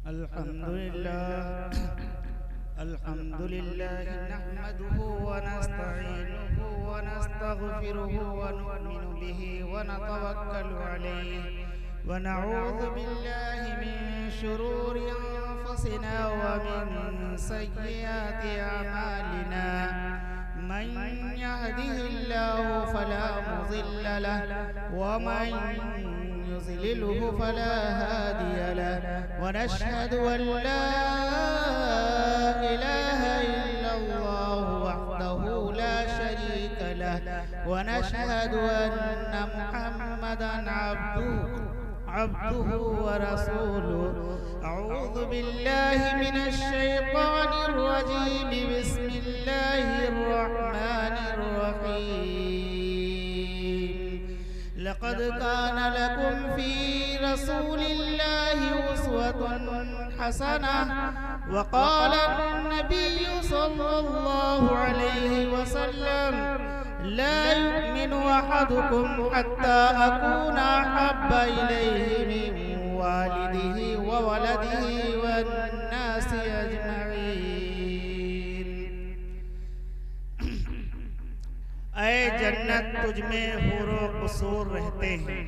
अल्हम्दुलिल्लाह नहमदुहु व नस्तईनुहु व नस्तगफिरुहु व नु'मिनु बिही व नतवक्कलु अलैहि व नऊज़ु बिल्लाहि मिन शुरूरि अंफुसिना व मिन सय्यिआति अमालिना मन यहदिहिल्लाहु फला मुज़िल्ल लहु व मन युज़लिलहु फला हादिय लहु व नशहदु अन ला इलाहा इल्लल्लाहु वहदहु ला शरीक लहु व नशहदु अन्न मुहम्मदन अब्दुहु व रसूलुहु अऊज़ु बिल्लाहि मिनश शैतानिर रजीम बिस्मिल्लाहिर रहमानिर रहीम लक़द कान लकुम फ़ी रसूलिल्लाहि उस्वतुन हसनह व क़ाल अन्नबिय्यु सल्लल्लाहु अलैहि वसल्लम ला युमिनु अहदुकुम हत्ता अकूना अहब्बा इलैहि मिन वालिदिही व वलदिही वन्नासि अजमईन। ऐ जन्नत तुझ में हूरो कुसूर रहते हैं,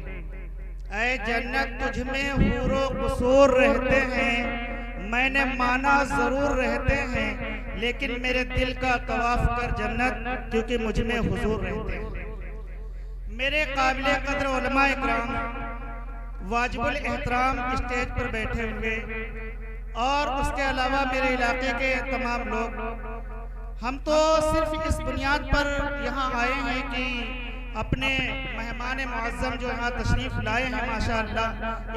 ऐ जन्नत तुझ में हूरो कुसूर रहते हैं। मैंने माना जरूर रहते हैं, लेकिन मेरे दिल का तवाफ कर जन्नत, क्योंकि मुझ में हुजूर रहते हैं। मेरे काबिल कदर उलमा इकराम, वाजिबुल एहतराम स्टेज पर बैठे हुए, और उसके अलावा मेरे इलाके के तमाम लोग, हम तो सिर्फ इस बुनियाद पर यहाँ आए हैं कि अपने मेहमान मुअज़्ज़म जो यहाँ तशरीफ़ लाए हैं माशाअल्लाह,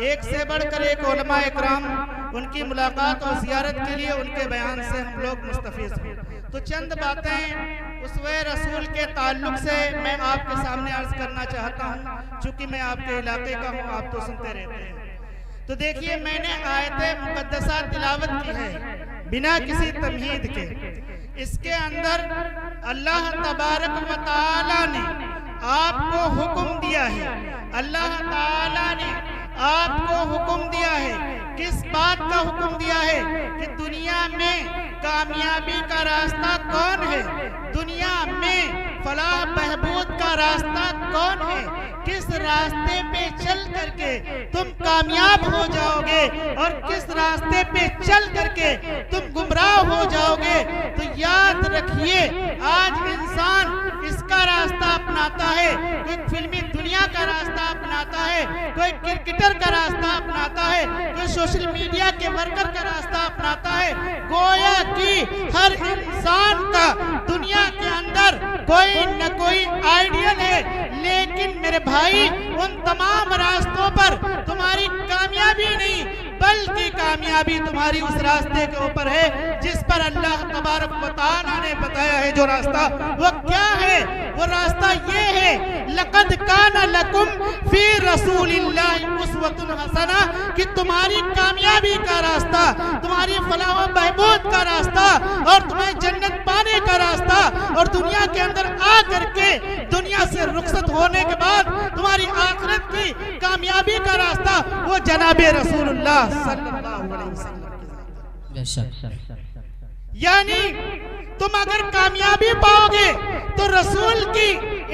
एक से बढ़कर एक उलमा इकराम, उनकी मुलाकात और ज़ियारत के लिए उनके बयान से हम लोग मुस्तफ़ीज़ हैं। तो चंद बातें उसवे रसूल के ताल्लुक़ से मैं आपके सामने अर्ज़ करना चाहता हूँ, चूँकि मैं आपके इलाके का हूँ, आप तो सुनते रहते हैं। तो देखिए, मैंने आयत मुक़द्दसा तिलावत की है बिना किसी तमहीद के। इसके अंदर अल्लाह तबारक व तआला ने आपको हुक्म दिया है, अल्लाह ताला ने आपको हुक्म दिया है। किस बात का हुक्म दिया है? कि दुनिया में कामयाबी का रास्ता कौन है, दुनिया में फलाह बहबूद का रास्ता कौन है, किस रास्ते पे चल करके तुम कामयाब हो जाओगे और किस रास्ते पे चल करके तुम गुमराह हो जाओगे। तो याद रखिए, आज इंसान इसका रास्ता अपनाता है, कोई फिल्मी दुनिया का रास्ता अपनाता है, कोई क्रिकेटर का रास्ता अपनाता है, कोई सोशल मीडिया के वर्कर का रास्ता अपनाता है। गोया कि हर इंसान का दुनिया के अंदर कोई न कोई आइडियल है, लेकिन मेरे भाई, उन तमाम रास्तों पर तुम्हारी कामयाबी नहीं, बल्कि कामयाबी तुम्हारी उस रास्ते के ऊपर है जिस पर अल्लाह तबारक व तआला ने बताया है। जो रास्ता, वो क्या है? वो रास्ता ये है, लक़द काना लकुम फ़ी रसूलिल्लाहि उस्वतुन हसना, कि तुम्हारी कामयाबी का रास्ता, तुम्हारी फलाह व बहबूद का रास्ता, और तुम्हें जन्नत पाने का रास्ता, और दुनिया के अंदर आ करके दुनिया से रुखसत होने के बाद तुम्हारी आखिरत की कामयाबी का रास्ता, वो जनाबे रसूलुल्लाह सल्लल्लाहु अलैहि वसल्लम। यानी तुम अगर कामयाबी पाओगे तो रसूल की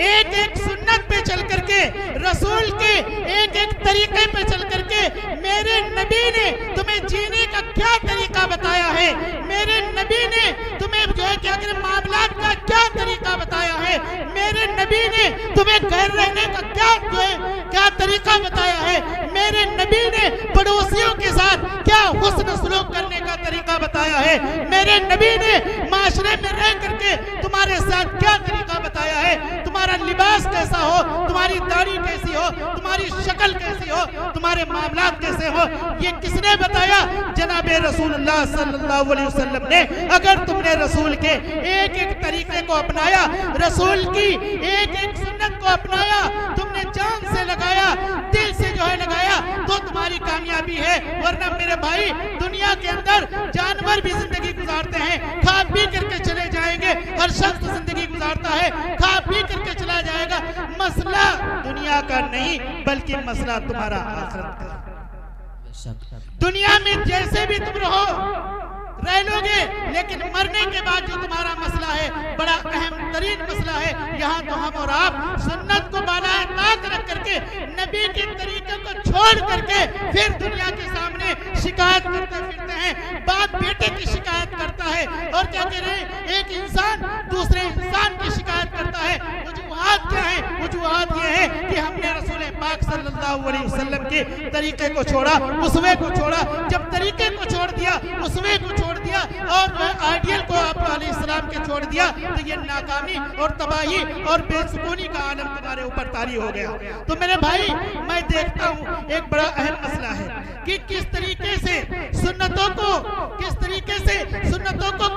एक एक सुन्नत पे चल करके, रसूल के एक एक तरीके पे चल करके, मेरे नबी ने तुम्हें जीने का क्या तरीका बताया है, मेरे नबी ने तुम्हें जो है कि अगर मामलात का क्या तरीका बताया है, मेरे नबी ने तुम्हें घर रहने का क्या तरीका बताया है, मेरे नबी ने पड़ोसियों के साथ क्या हुस्न सलूक करने का तरीका बताया है, मेरे नबी ने माशरे में रह करके तुम्हारे साथ क्या तरीका बताया है, तुम्हारा लिबास कैसा हो, तुम्हारी दाढ़ी कैसी हो, तुम्हारी शक्ल कैसी हो, तुम्हारे मामलात कैसे हो, ये किसने बताया? जनाबे रसूलुल्लाह सल्लल्लाहु अलैहि वसल्लम ने। अगर तुमने रसूल के एक एक तरीके को अपनाया, रसूल की एक एक सुन्नत को अपनाया, तुमने जान से लगाया, दिल से जो है लगाया, तो तुम्हारी कामयाबी है। वरना मेरे भाई, दुनिया के अंदर जानवर भी जिंदगी गुजारते हैं, खा पी करके चले जाएंगे, हर शख्स जिंदगी गुजारता है, खा पी करके चला जाएगा। मसला दुनिया का नहीं, बल्कि मसला तुम्हारा आखिरत का। दुनिया में जैसे भी तुम रह लोगे, लेकिन मरने के बाद जो तुम्हारा मसला है बड़ा अहम तरीन मसला है। यहाँ तो हम और आप सुन्नत को बालाए ताक रख करके नबी के तरीके को छोड़ करके फिर दुनिया के सामने शिकायत करते फिरते हैं। बाप बेटे की शिकायत करता है और क्या कह रहे हैं, एक इंसान दूसरे इंसान की शिकायत करता है। वजूहात क्या है? वजूहात ये है कि हमने रसूल पाक सल्लल्लाहु अलैहि वसल्लम के तरीके को छोड़ा, उसवे को छोड़ा। जब तरीके को छोड़ दिया, उसवे को छोड़ दिया और आइडियल को आप अलैहिस्सलाम के छोड़ दिया, तो ये नाकामी और तबाही और बेसुकूनी का आलम तुम्हारे ऊपर तारी हो गया। तो मेरे भाई, मैं देखता हूँ एक बड़ा अहम मसला है कि किस तरीके से सुन्नतों को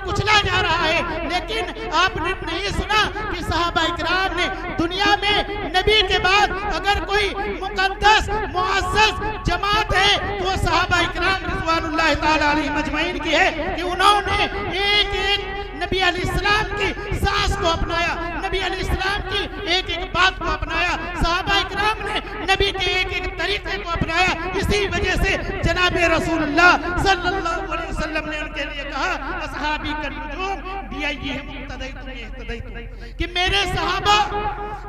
कुचला जा रहा है। लेकिन आपने नहीं सुना कि सहाबा इकराम ने दुनिया में नबी के बाद अगर कोई मुकद्दस मुअज़्ज़ज़ जमात है तो सहाबा इकराम रिज़वानुल्लाह ताला अलैहिम अजमईन की है कि उन्होंने एक एक नबी अलैहिस्सलाम की सांस को अपनाया, नबी अलैहिस्सलाम की एक एक बात को अपनाया, सहाबा इकराम ने नबी के एक एक तरीके को अपनाया। इसी वजह से जनाब रसूलुल्लाह सल्लल्लाहु अलैहि वसल्लम ने उनके लिए कहा, असहाबी का नुजूम बिअय्यिहिम इक्तदैतुम इहतदैतुम, कि मेरे सहाबा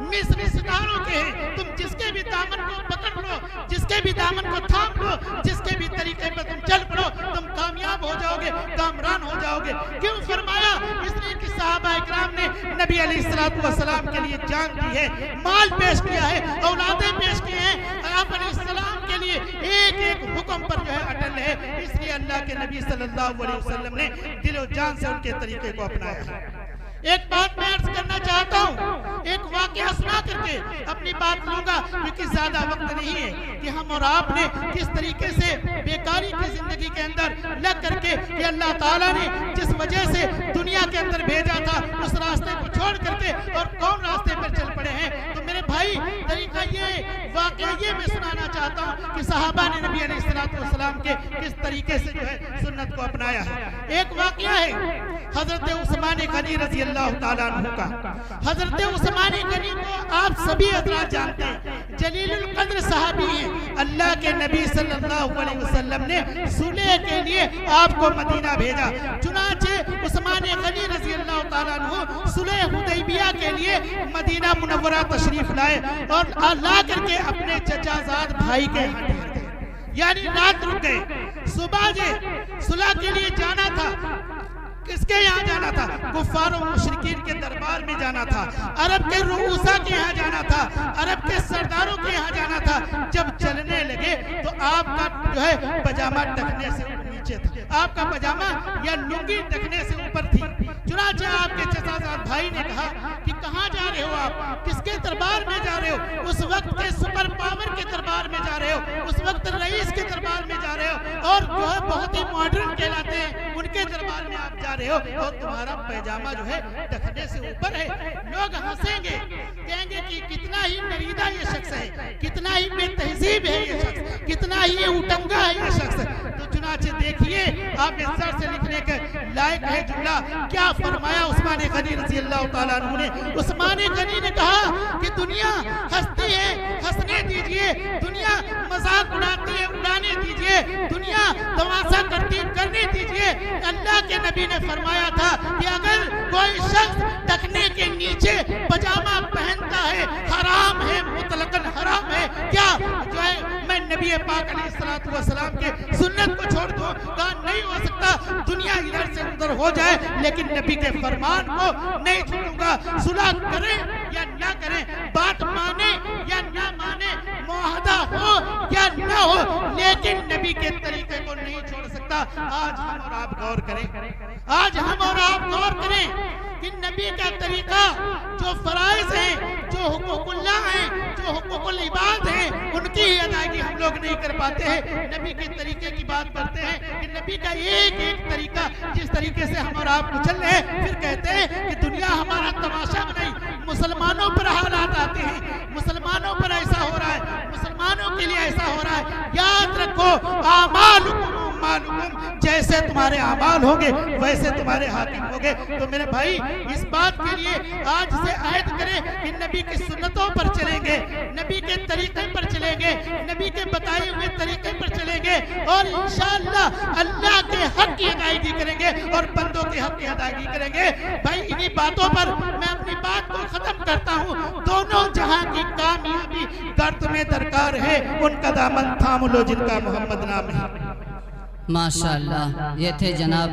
मिस्र सितारों के हैं, तुम जिसके भी दामन को पकड़ लो, जिसके भी दामन को थाम लो, जिसके भी तरीके पर तुम चल पड़ो, तुम कामयाब हो जाओगे, कामरान हो जाओगे। क्यों फरमाया? इसलिए कि सहाबा इकराम ने नबी अलैहिस्सलातु वस्सलाम के लिए जान दी है, माल पेश किया है, औलादें पेश की हैं। आप अलैहिस्सलाम के लिए एक एक हुक्म पर जो है अटल है। इसलिए अल्लाह के नबी सल्लल्लाहु अलैहि वसल्लम ने दिलो जान से उनके तरीके को अपनाया है। एक बात मैं अर्ज करना चाहता हूँ, एक वाकया सुना करके अपनी बात लूंगा, क्योंकि ज्यादा वक्त नहीं है कि हम और आपने किस तरीके से बेकारी की जिंदगी के अंदर लग करके कि अल्लाह ताला ने जिस वजह से दुनिया के अंदर भेजा था उस रास्ते को छोड़ करके और कौन रास्ते पर चल पड़े हैं। तो मेरे भाई, तरीका ये वाकया ये मैं सुनाना चाहता हूँ कि सहाबा ने नबी अलैहिस्सलातु वस्सलाम के किस तरीके से जो है सुन्नत को अपनाया है। एक वाकया है हजरत उस्मान गनी रज़ी अल्लाह ताला अन्हु का। हजरत उस्मान गनी को आप सभी हजरात जानते हैं, जलीलुल कद्र सहाबी हैं। अल्लाह के नबी सल्लल्लाहु अलैहि वसल्लम ने सुलह के लिए आपको मदीना भेजा। चुनाचे उस्मान गनी रज़ी अल्लाह ताला अन्हु सुलह हुदैबिया के लिए मदीना मुनव्वरा तशरीफ लाए और ला करके अपने चचाजाद भाई के यहाँ ठहर गए, यानी रात रुक गए। सुबह जे सुलह के लिए जाना था, किसके यहाँ जाना था? कुफ्फार और मुशरिकीन के दरबार में जाना था, अरब के रुऊसा के यहाँ जाना था, अरब के सरदारों के यहाँ जाना था। जब चलने लगे तो आपका जो है पजामा टखने से नीचे था, आपका पजामा या लुंगी टखने से ऊपर थी। चुनाचे आपके चचाजाद भाई ने कहा कि कहाँ जा रहे हो आप, किसके दरबार में जा रहे हो? उस वक्त के सुपर पावर के दरबार में जा रहे हो, उस वक्त रईस के दरबार में जा रहे हो और जो है बहुत ही मॉडर्न कहलाते हैं उनके दरबार में आप जा रहे हो और तुम्हारा पैजामा जो है टखने से ऊपर है। लोग हंसेंगे, कहेंगे कि कितना ही नरीदा ये शख्स है, कितना ही बेतहजीब है ये शख्स, कितना ही ये उटंगा है ये शख्स। तो चुनाचे देखिए, आप इस सर से लिखने के लायक है जुमला क्या फरमाया उस्मान गनी रज़ी अल्लाह ताला अन्हु ने। उस्मान गनी ने कहा कि दुनिया हंसती है, हंसने दीजिए, दुनिया मजाक उड़ाती है, उड़ाने दीजिए, दुनिया तमाशा करने दीजिए। अल्लाह के नबी ने फरमाया था कि अगर कोई शख्स टखने के नीचे पजामा पहनता है हराम है, मुतलकन हराम है। क्या जो है मैं नबी पाक अलैहिस्सलातु वस्सलाम के सुन्नत को छोड़ दूं? कहा नहीं हो सकता, दुनिया इधर से उधर हो जाए लेकिन नबी के फरमान को नहीं छोड़ूंगा। सुलह करें या ना करें, बात माने या ना माने, मुआहदा हो या ना हो, लेकिन नबी के तरीके को नहीं छोड़ सकता। आज हम और आप गौर करें, आज हम और आप गौर करें कि नबी का तरीका, जो फराइज हैं, जो हुकूकुल्लाह हैं, जो हुकूकुल इबाद हैं, उनकी ही अदायगी हम लोग नहीं कर पाते हैं। नबी के तरीके की बात करते हैं कि नबी का एक एक तरीका, जिस तरीके से हम और आप कुचल रहे हैं, फिर कहते हैं कि दुनिया हमारा तमाशा बनाई, मुसलमानों पर हालात आते हैं, मुसलमानों पर ऐसा हो रहा है, मुसलमानों के लिए ऐसा हो रहा है। याद रखो, आमालुकुम अमालुकुम, जैसे तुम्हारे अमाल होंगे वैसे तुम्हारे हाकिम होंगे। तो मेरे भाई इस बात के लिए आज से अहद करें कि नबी की सुन्नतों पर चलेंगे, नबी के तरीके पर चलेंगे, नबी के बताए हुए तरीके पर चलेंगे और इंशाअल्लाह अल्लाह के हक की अदायगी करेंगे और बंदों के हक की अदायगी करेंगे। भाई इन्हीं बातों पर मैं अपनी बात को खत्म करता हूँ। दोनों जहां की कामयाबी गर्द में दरकार है, उनका दामन थाम लो जिनका मोहम्मद नाम है। माशाअल्लाह, ये थे जनाब